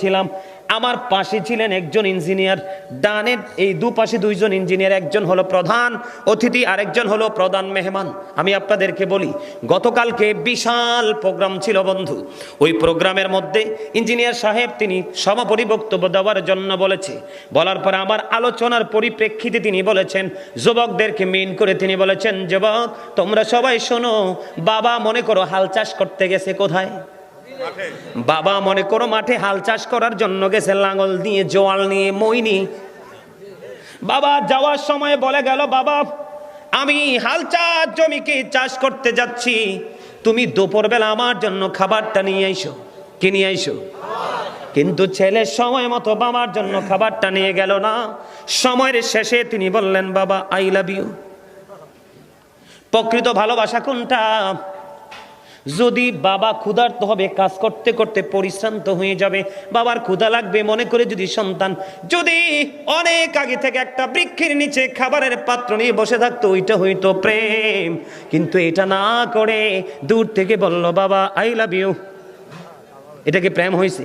ছিলাম, আমার পাশে ছিলেন একজন ইঞ্জিনিয়ার, ডানের এই দুপাশে দুইজন ইঞ্জিনিয়ার, একজন হলো প্রধান অতিথি আরেকজন হলো প্রধান মেহমান। আমি আপনাদেরকে বলি, গতকালকে বিশাল প্রোগ্রাম ছিল বন্ধু। ওই প্রোগ্রামের মধ্যে ইঞ্জিনিয়ার সাহেব তিনি সমাপনী বক্তব্য দেওয়ার জন্য বলেছে। বলার পরে আমার আলোচনার পরিপ্রেক্ষিতে তিনি বলেছেন, যুবকদেরকে মেইন করে তিনি বলেছেন, যুবক তোমরা সবাই শোনো, বাবা মনে করো হাল চাষ করতে গেছে কোথায়? বাবা মনে করো মাঠে হাল চাষ করার জন্য গেছে, লাঙল নিয়ে, জোয়াল নিয়ে, মই নিয়ে। বাবা যাওয়ার সময় বলে গেল, বাবা আমি হাল চাষ জমিকে চাষ করতে যাচ্ছি, তুমি দুপুরবেলা আমার জন্য খাবারটা নিয়ে আইসো। কি নিয়ে আইসো? কিন্তু ছেলে সময় মতো বাবার জন্য খাবারটা নিয়ে গেল না। সময়ের শেষে তিনি বললেন, বাবা আই লাভ ইউ। প্রকৃত ভালোবাসা কোনটা? যদি বাবা ক্ষুধার্ত হবে, কাজ করতে করতে পরিশ্রান্ত হয়ে যাবে, বাবার ক্ষুধা লাগবে মনে করে যদি সন্তান যদি অনেক আগে থেকে একটা বৃক্ষের নিচে খাবারের পাত্র নিয়ে বসে থাকতো, ওইটা হইতো প্রেম। কিন্তু এটা না করে দূর থেকে বলল, বাবা আই লাভ ইউ। এটা কি প্রেম হয়েছে?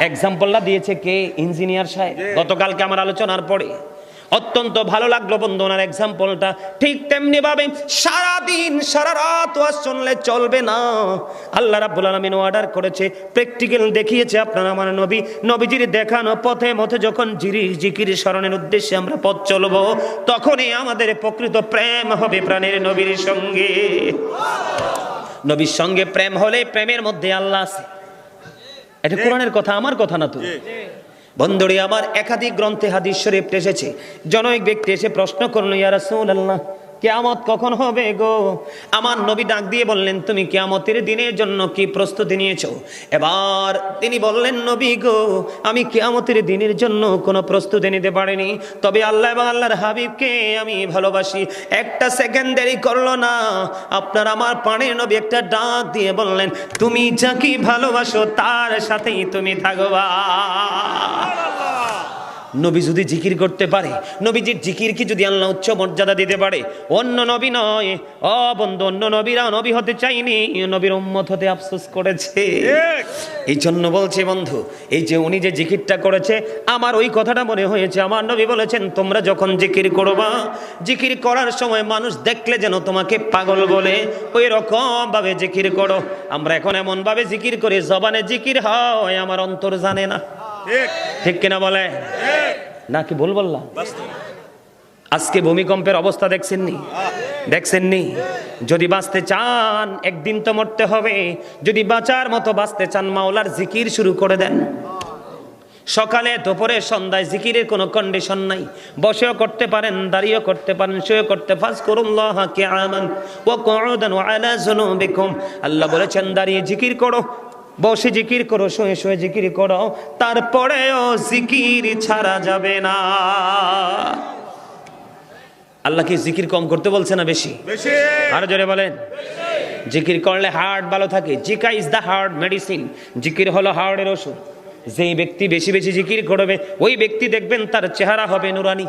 এক্সাম্পলটা দিয়েছে কে? ইঞ্জিনিয়ার সাহেব। গতকালকে আমার আলোচনার পরে অত্যন্ত ভালো লাগলো বন্ধু ওনার এক্সাম্পলটা। ঠিক তেমনি ভাবে সারাদিন সারা রাত ওয়াজ শুনলে চলবে না। আল্লাহ রাব্বুল আলামিন অর্ডার করেছে, প্র্যাকটিক্যাল দেখিয়েছে আপনারা আমার নবী, নবীজির দেখানো পথে মথে যখন জিকির স্মরণের উদ্দেশ্যে আমরা পথ চলবো, তখনই আমাদের প্রকৃত প্রেম হবে প্রাণের নবীর সঙ্গে। নবীর সঙ্গে প্রেম হলে প্রেমের মধ্যে আল্লাহ আছে। এটা কোরআনের কথা, আমার কথা না তো। বন্ধুরে আমার, একাধিক গ্রন্থে হাদিস শরীফ এসেছে, জনৈক ব্যক্তি এসে প্রশ্ন করলো, ইয়া রাসূলুল্লাহ কিয়ামত কখন হবে গো? আমার নবী ডাক দিয়ে বললেন, তুমি কিয়ামতের দিনের জন্য কি প্রস্তুতি নিয়েছো? এবার তিনি বললেন, নবী গো আমি কিয়ামতের দিনের জন্য কোনো প্রস্তুতি নিতে পারিনি, তবে আল্লাহ এবং আল্লাহর হাবিবকে আমি ভালোবাসি। একটা সেকেন্ড দেরি করলো না, আপনার আমার প্রাণের নবী একটা ডাক দিয়ে বললেন, তুমি যাকে ভালোবাসো তার সাথেই তুমি থাকবা। নবী যদি জিকির করতে পারে, নবীজির জিকির কি যদি আল্লাহ উচ্চ মর্যাদা দিতে পারে, অন্য নবী নয় ও বন্ধু, অন্য নবীরা নবী হতে চাইনি, নবীর উম্মত হতে আফসোস করেছে। এই জন্য বলছে বন্ধু, এই যে উনি যে জিকিরটা করেছে, আমার ওই কথাটা মনে হয়েছে। আমার নবী বলেছেন, তোমরা যখন জিকির করবা, জিকির করার সময় মানুষ দেখলে যেন তোমাকে পাগল বলে, ওই রকম ভাবে জিকির করো। আমরা এখন এমন ভাবে জিকির করি, জবানে জিকির হয়, আমার অন্তর জানে না। ঠিক কিনা বলে? নাকি ভুল বললাম? আজকে ভূমিকম্পের অবস্থা দেখছেননি? দেখছেননি? যদি বাঁচতে চান, একদিন তো মরতে হবে, যদি বাঁচার মতো বাঁচতে চান, মাওলার জিকির শুরু করে দেন। সকালে দুপুরে সন্ধ্যায় জিকিরের কোনো কন্ডিশন নাই। বসেও করতে পারেন, দাঁড়িয়েও করতে পারেন, শুয়েও করতে। ফাজকুরুল্লাহ কিয়ামান ওয়া কুউদান ওয়া আলা যুনুবিকুম। আল্লাহ বলেছেন দাঁড়িয়ে জিকির করো, বসে জিকির করো, শুয়ে শুয়ে জিকির করো, তারপরেও জিকির ছাড়া যাবে না। আল্লাহ কি জিকির কম করতে বলছে না বেশি? আরো জোরে বলেন। জিকির করলে হার্ট ভালো থাকে। Zika is the heart medicine. জিকির হলো হার্টের ওষুধ। যেই ব্যক্তি বেশি বেশি জিকির করবে, ওই ব্যক্তি দেখবেন তার চেহারা হবে নুরানি।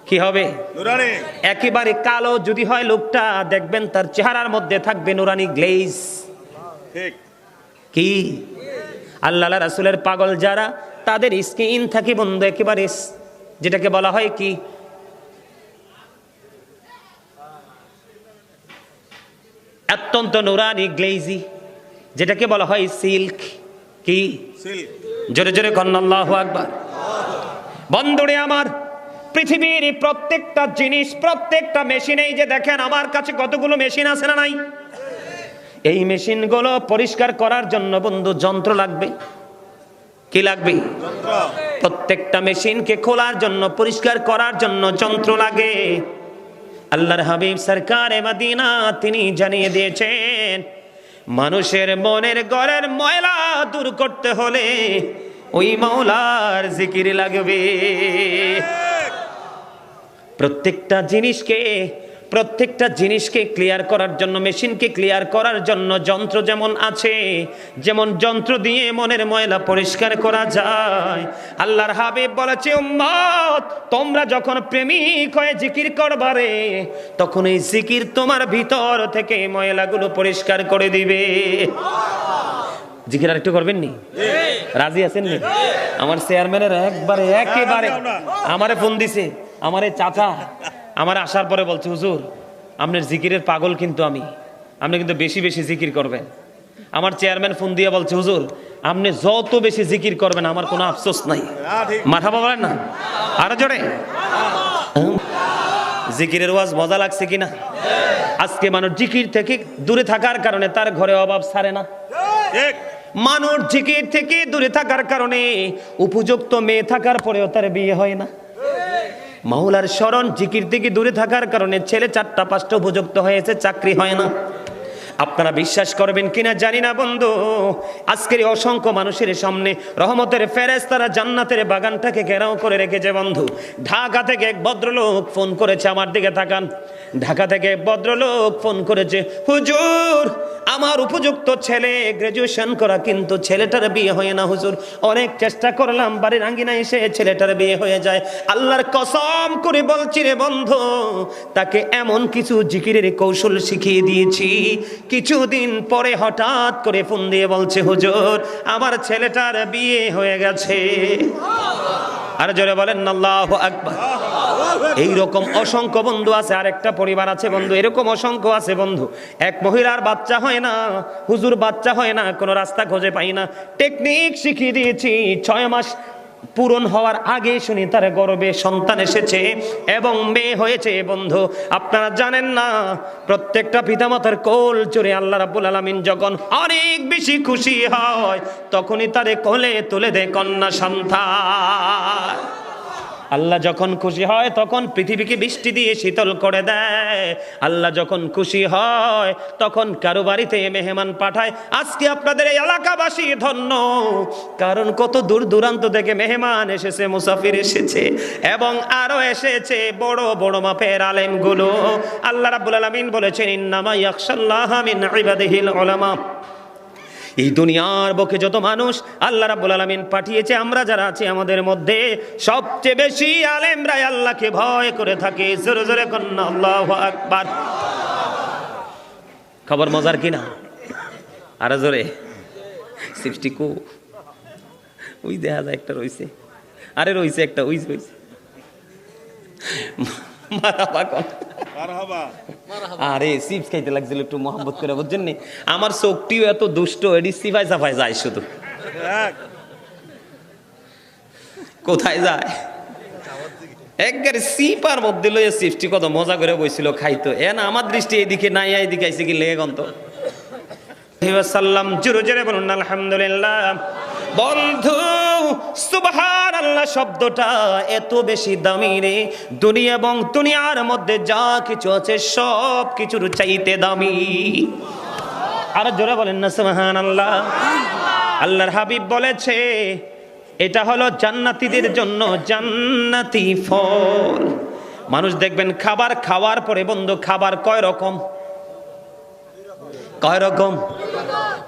কি হবে? নুরানি। একেবারে কালো যদি হয় লোকটা, দেখবেন তার চেহারার মধ্যে থাকবে নুরানি গ্লেজ। ঠিক কি? আল্লাহ রাসূলের পাগল যারা, তাদের স্কিন থাকে বন্ধু একেবারে, যেটাকে বলা হয় কি, অত্যন্ত নুরানি গ্লেজি, যেটাকে বলা হয় সিল্ক। কি? জোরে জোরে কন আল্লাহু আকবার। বন্ধুরে আমার, পৃথিবীর প্রত্যেকটা জিনিস, প্রত্যেকটা মেশিন, এই যে দেখেন আমার কাছে কতগুলো মেশিন আছে না নাই? এই মেশিনগুলো পরিষ্কার করার জন্য বন্ধু যন্ত্র লাগবে। কি লাগবে? প্রত্যেকটা মেশিনকে খোলার জন্য, পরিষ্কার করার জন্য যন্ত্র লাগে। আল্লাহর হাবিব সরকারে মদিনা তিনি জানিয়ে দিয়েছেন, মানুষের মনের ঘরের ময়লা দূর করতে হলে ওই মাওলার জিকির লাগবে। প্রত্যেকটা জিনিসকে ক্লিয়ার করার জন্য, মেশিনকে ক্লিয়ার করার জন্য যন্ত্র যেমন আছে, যেমন যন্ত্র দিয়ে মনের ময়লা পরিষ্কার করা যায়, আল্লাহর হাবিব বলেছে, উম্মত তোমরা যখন প্রেমিক হয়ে জিকির করবারে, তখন এই জিকির তোমার ভিতর থেকে ময়লাগুলো পরিষ্কার করে দিবে। জিকির আর একটু করবেন নি? রাজি আছেন নি? আমার চেয়ারম্যানের একেবারে আমারে ফোন দিছে, আমারে চাচা আমার আসার পরে বলছে, হুজুর আপনার জিকিরের পাগল কিন্তু আপনি কিন্তু বেশি বেশি জিকির করবেন। আমার চেয়ারম্যান ফোন দিয়ে বলছে, হুজুর আপনি যত বেশি জিকির করবেন আমার কোনো আফসোস নাই। মারহাবা বলেন না আরো জোরে। জিকিরের ওয়াজ মজা লাগছে কিনা? আজকে মানুষ জিকির থেকে দূরে থাকার কারণে তার ঘরে অভাব ছাড়ে না। মানুষ জিকির থেকে দূরে থাকার কারণে উপযুক্ত মেয়ে থাকার পরেও তার বিয়ে হয় না। মাওলার শরণ জিকির থেকে দূরে থাকার কারণে ছেলে 4টা 5টা উপযুক্ত হয়েছে, চাকরি হয় না। আপনারা বিশ্বাস করবেন কিনা জানি না বন্ধু, আজকের অসংখ্য মানুষের সামনে রহমতের ফেরেশতারা জান্নাতের বাগানটাকে ঘেরাও করে রেখেছে বন্ধু। ঢাকা থেকে এক ভদ্রলোক ফোন করেছে, আমার দিকে তাকান। ঢাকা থেকে এক ভদ্রলোক ফোন করেছে, হুজুর আমার উপযুক্ত ছেলে, গ্রাজুয়েশন করা, কিন্তু ছেলেটার বিয়ে হয় না হুজুর। অনেক চেষ্টা করলাম, বাড়ির আঙ্গিনায় এসে ছেলেটার বিয়ে হয়ে যায়। আল্লাহর কসম করে বলছি রে বন্ধু, তাকে এমন কিছু জিকিরের কৌশল শিখিয়ে দিয়েছি, কিছুদিন পরে হঠাৎ করে ফোন দিয়ে বলছে, হুজুর আমার ছেলেটার বিয়ে হয়ে গেছে। আর জোরে বলেন আল্লাহু আকবার। এইরকম অসংখ্য বন্ধু আছে। আরেকটা পরিবার আছে বন্ধু, এরকম অসংখ্য আছে বন্ধু, এক মহিলার বাচ্চা হয় না, হুজুর বাচ্চা হয় না, কোনো রাস্তা খুঁজে পাই না। টেকনিক শিখিয়ে দিয়েছি, 6 মাস পূরণ হওয়ার আগে শুনি তার গর্ভে সন্তান এসেছে এবং মেয়ে হয়েছে বন্ধু। আপনারা জানেন না, প্রত্যেকটা পিতামাতার কোল চড়ে আল্লাহ রাব্বুল আলামিন যখন অনেক বেশি খুশি হয় তখনই তারে কোলে তুলে দেয় কন্যা সন্তান। আল্লাহ যখন খুশি হয় তখন পৃথিবীকে বৃষ্টি দিয়ে শীতল করে দেয়। আল্লাহ যখন খুশি হয় তখন কারো বাড়িতে মেহমান পাঠায়। আজকে আপনাদের এই এলাকাবাসী ধন্য, কারণ কত দূর দূরান্ত থেকে মেহমান এসেছে, মুসাফির এসেছে এবং আরো এসেছে বড় বড় মাপের আলেমগুলো। আল্লাহ রাব্বুল আলামিন বলেছেন, ইন্নামা ইয়াখশাল্লাহা মিন ইবাদিহিল উলামা। এই দুনিয়ার বুকে যত মানুষ আল্লাহ রাব্বুল আলামিন পাঠিয়েছে, আমরা যারা আছি আমাদের মধ্যে সবচেয়ে বেশি আলেমরাই আল্লাহকে ভয় করে থাকে। জোরে জোরে কন্না আল্লাহু আকবার। খবর মজার কিনা? আরো জোরে। 60 কো ওই দেখা যায় একটা রইছে, আরে রইছে একটা, ওই রইছে। মারহাবা কোন, মারহাবা। আরে চিপস খাইতে লাগছিল একটু মোহাম্মত করে, বুঝছেন নি? আমার চোখটিও এত দুষ্ট, এডি সিফাই সাফাই যায় শুধু। কোথায় যায়? একবারে সিপার মধ্যে লইয়া চিপসটি কত মজা করে বইছিল খাইতো। না আমার দৃষ্টি এইদিকে নাই, এইদিকে আইসে কি লেগে গন্ত সাল্লাম। জোরে জোরে বলুন আলহামদুলিল্লাহ। বন্ধু সুবহানাল্লাহ শব্দটা এত বেশি দামি রে, দুনিয়া এবং দুনিয়ার মধ্যে যা কিছু আছে সব কিছুর চাইতে দামি। আর জোরে বলেন না সুবহানাল্লাহ। আল্লাহর হাবিব বলেছে এটা হলো জান্নাতীদের জন্য জান্নাতি ফল। মানুষ দেখবেন খাবার খাওয়ার পরে বন্ধু, খাবার কয় রকম?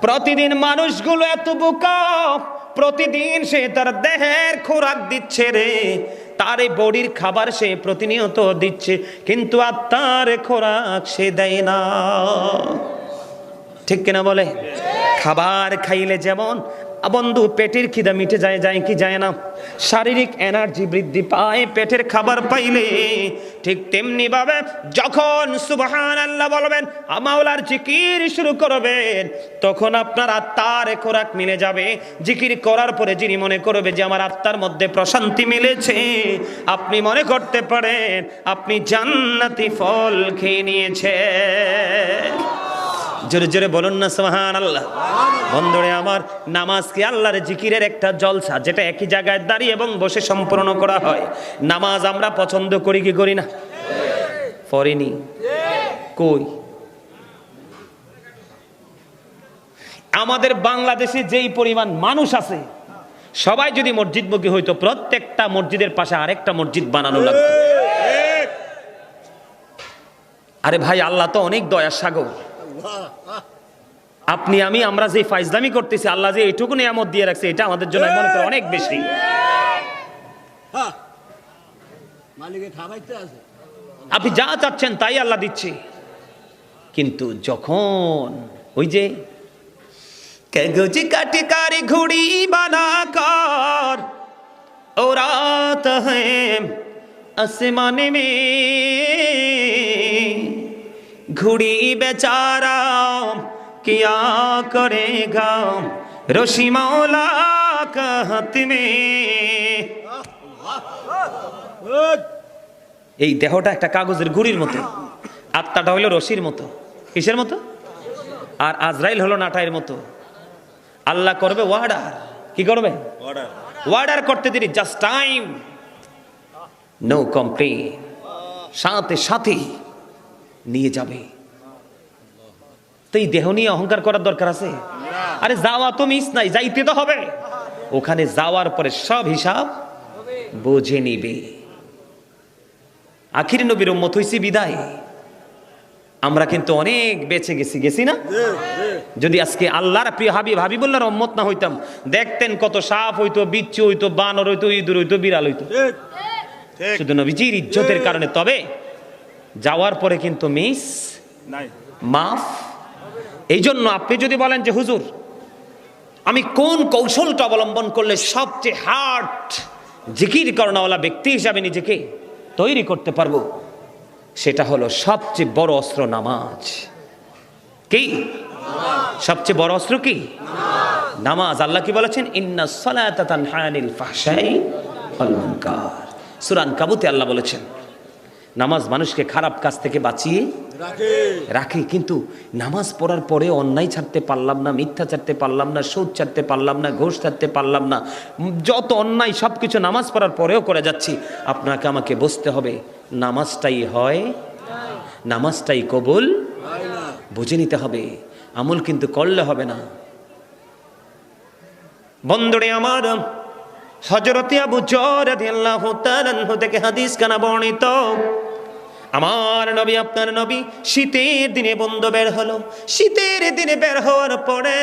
প্রতিদিন মানুষগুলো এত বোকা, প্রতিদিন সে তার দেহের খোরাক দিচ্ছে রে, তার এই বডির খাবার সে প্রতিনিয়ত দিচ্ছে, কিন্তু আত্মার খোরাক সে দেয় না। ঠিক কিনা বলে? খাবার খাইলে যেমন বন্ধু পেটের খিদা মিটে যায়, যায় কি যায় না? শারীরিক এনার্জি বৃদ্ধি পায় পেটের খাবার পাইলে, ঠিক তেমনি ভাবে যখন সুবহানাল্লাহ বলবেন, মাওলার জিকির শুরু করবেন, তখন আপনার আত্মার খোরাক মিলে যাবে। জিকির করার পরে যিনি মনে করবে যে আমার আত্মার মধ্যে প্রশান্তি মিলেছে, আপনি মনে করতে পারেন আপনি জান্নাতি ফল খেয়ে নিয়েছেন। জোরে জোরে বলুন না সুবহানাল্লাহ। বন্ধুরে আমার, নামাজ কি আল্লাহর জিকিরের একটা জলসা, যেটা একই জায়গায় দাঁড়িয়ে এবং বসে সম্পূর্ণ করা হয়। নামাজ আমরা পছন্দ করি কি করি না? পড়িনি কই? আমাদের বাংলাদেশে যেই পরিমাণ মানুষ আছে, সবাই যদি মসজিদমুখী হইতো, প্রত্যেকটা মসজিদের পাশে আরেকটা মসজিদ বানানো লাগতো। আরে ভাই, আল্লাহ তো অনেক দয়ার সাগর। আপনি আমি আমরা যে ফাইজলামি করতেছি, আল্লাহ যে এইটুকু নিয়ামত দিয়ে রাখছে, এটা আমাদের জন্য মনে করে অনেক বেশি। আপনি যা চাচ্ছেন তাই আল্লাহ দিচ্ছে, কিন্তু যখন ওই যে कागज काट कर घड़ी बनाकर उड़ाता है आसमान में, घड़ी बेचारा क्या करेगा रশি मौला का हाथ में। এই দেহটা একটা কাগজের ঘুড়ির মতো, আত্মাটা হলো রশির মতো। কিসের মতো? আর আজরাইল হলো নাটাইয়ের মতো। আল্লাহ করবে ওয়ার্ডার। কি করবে? ওয়ার্ডার করতে দেরি, জাস্ট টাইম, নো কমপ্লেন, সাথে সাথে নিয়ে যাবে। তো এই দেহ নিয়ে অহংকার করার দরকার আছে? আরে যাওয়া তো মিস নাই, যাইতে তো হবে। ওখানে যাওয়ার পরে সব হিসাব বুঝে নিবে। আখির নবীর উম্মত হইছি বিদায়, আমরা কিন্তু অনেক বেঁচে গেছি না? যদি আজকে আল্লাহর প্রিয় হাবিবুল্লাহর উম্মত না হইতাম, দেখতেন কত সাপ হইতো, বিচ্ছু হইতো, বানর হইতো, ইঁদুর হইতো, বিড়াল হইতো, শুধু নবীজির ইজ্জতের কারণে। তবে যাওয়ার পরে কিন্তু মিস নাই, মাফ। এই জন্য আপনি যদি বলেন যে হুজুর আমি কোন কৌশলটা অবলম্বন করলে সবচেয়ে হার্ড জিকির করানোওয়ালা ব্যক্তি হিসাবে নিজেকে তৈরি করতে পারবো, সেটা হলো সবচেয়ে বড় অস্ত্র নামাজ। কি সবচেয়ে বড় অস্ত্র? কি? নামাজ। আল্লাহ কি বলেছেন? ইন্নাস সালাতা তানহা আনিল ফাহশাই ওয়াল মুনকার। সূরা আনকাবুতে আল্লাহ বলেছেন নামাজ মানুষকে খারাপ কাজ থেকে বাঁচিয়ে রাখে। কিন্তু নামাজ পড়ার পরে অন্যায় ছাড়তে পারলাম না, মিথ্যা ছাড়তে পারলাম না, সুদ ছাড়তে পারলাম না, ঘুষ ছাড়তে পারলাম না, যত অন্যায় সবকিছু নামাজ পড়ার পরেও করে যাচ্ছি। আপনাকে আমাকে বুঝতে হবে নামাজটাই হয়, নামাজটাই কবুল বুঝে নিতে হবে, আমল কিন্তু করলে হবে না। বন্ধুরে আমার, হযরত আবু যর রাদিয়াল্লাহু তাআলা আনহু থেকে হাদিস কানা বর্ণিত, আমার নবী আপনার নবী শীতের দিনে বন্ধ বের হলো। শীতের দিনে বের হওয়ার পরে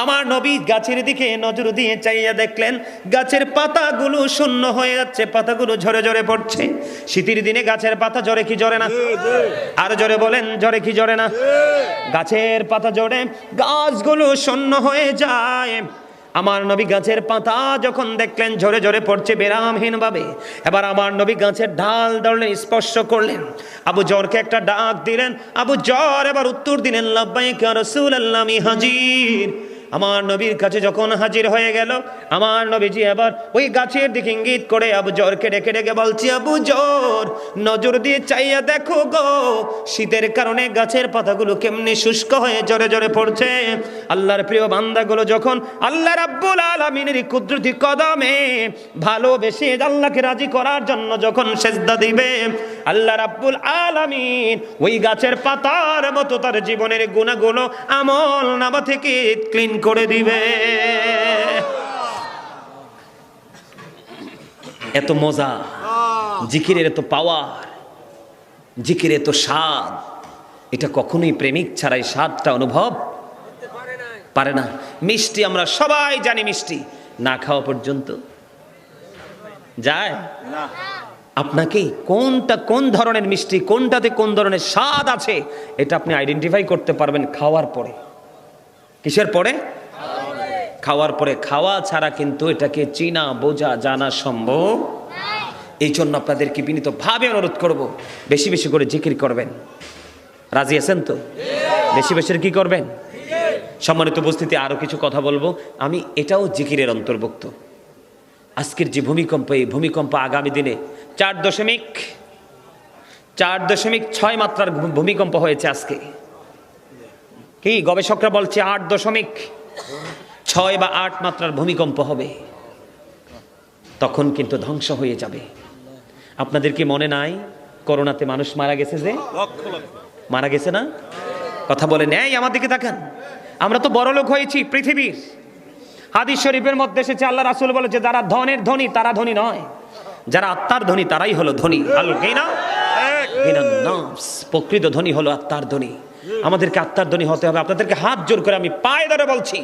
আমার নবী গাছের দিকে নজর দিয়ে চাইয়া দেখলেন গাছের পাতাগুলো শূন্য হয়ে যাচ্ছে, পাতাগুলো ঝরে ঝরে পড়ছে। শীতের দিনে গাছের পাতা ঝরে কি ঝরে না? আর জোরে বলেন, ঝরে কি ঝরে না? গাছের পাতা ঝরে, গাছগুলো শূন্য হয়ে যায়। আমার নবী গাছের পাতা যখন দেখলেন ঝরে ঝরে পড়ছে বিরামহীন ভাবে, এবার আমার নবী গাছের ডাল ধরলেন, স্পর্শ করলেন, আবু যরকে একটা ডাক দিলেন। আবু যর এবার উত্তর দিলেন লাব্বাইক ইয়া রাসূলুল্লাহ, আমি হাজির। আমার নবীর কাছে যখন হাজির হয়ে গেল, আমার নবীজি এবার ওই গাছের দিকে ইঙ্গিত করে আবু যরকে ডেকে ডেকে বলছি, আবু যর নজর দিয়ে চাইয়া দেখো গো, শীতের কারণে গাছের পাতাগুলো কেমনি শুষ্ক হয়ে ঝরে ঝরে পড়ছে। আল্লাহর প্রিয় বান্দাগুলো যখন আল্লাহ রাব্বুল আলামিনের কুদরতি কদমে ভালোবেসে আল্লাহকে রাজি করার জন্য যখন সেজদা দিবে, আল্লাহ রাব্বুল আলামিন ওই গাছের পাতার মতো তার জীবনের গুনাহগুলো আমল নামা থেকে ক্লিন করে দিবে। এত মজা জিকিরের, এত পাওয়ার, জিকির এত স্বাদ, এটা কখনোই প্রেমিক ছাড়াই স্বাদটা অনুভব পারে না। মিষ্টি আমরা সবাই জানি, মিষ্টি না খাওয়া পর্যন্ত যায় না। আপনাকে কোনটা কোন ধরনের মিষ্টি, কোনটাতে কোন ধরনের স্বাদ আছে, এটা আপনি আইডেন্টিফাই করতে পারবেন খাওয়ার পরে। কিসের পরে? খাওয়ার পরে। খাওয়া ছাড়া কিন্তু এটাকে চিনা বোঝা জানা সম্ভব। এই জন্য আপনাদেরকে বিনীতভাবে অনুরোধ করব, বেশি বেশি করে জিকির করবেন। রাজি আছেন তো? বেশি বেশি কি করবেন? সম্মানিত উপস্থিতি, আরো কিছু কথা বলবো আমি, এটাও জিকিরের অন্তর্ভুক্ত। আজকের যে ভূমিকম্প, এই ভূমিকম্প আগামী দিনে 4.6 মাত্রার ভূমিকম্প হয়েছে আজকে। কি গবেষকরা বলছে 8.6 বা 8 মাত্রার ভূমিকম্প হবে, তখন কিন্তু ধ্বংস হয়ে যাবে। আপনাদের কি মনে নাই করোনাতে মানুষ মারা গেছে? যে মারা গেছে না? কথা বলে নেই, আমার দিকে তাকান। আমরা তো বড় লোক হয়েছি পৃথিবীর। হাদিস শরীফের মধ্যে এসেছে আল্লাহ রাসূল বলেছে, যারা ধনের ধনী তারা ধনী নয়, যারা আত্মার ধনী তারাই হলো ধনী। আল গিনা গিনান নাফস, প্রকৃত ধনী হলো আত্মার ধনী। আমাদেরকে আত্মার ধনী হতে হবে। আপনাদেরকে হাত জোর করে আমি পায়ে ধরে বলছি,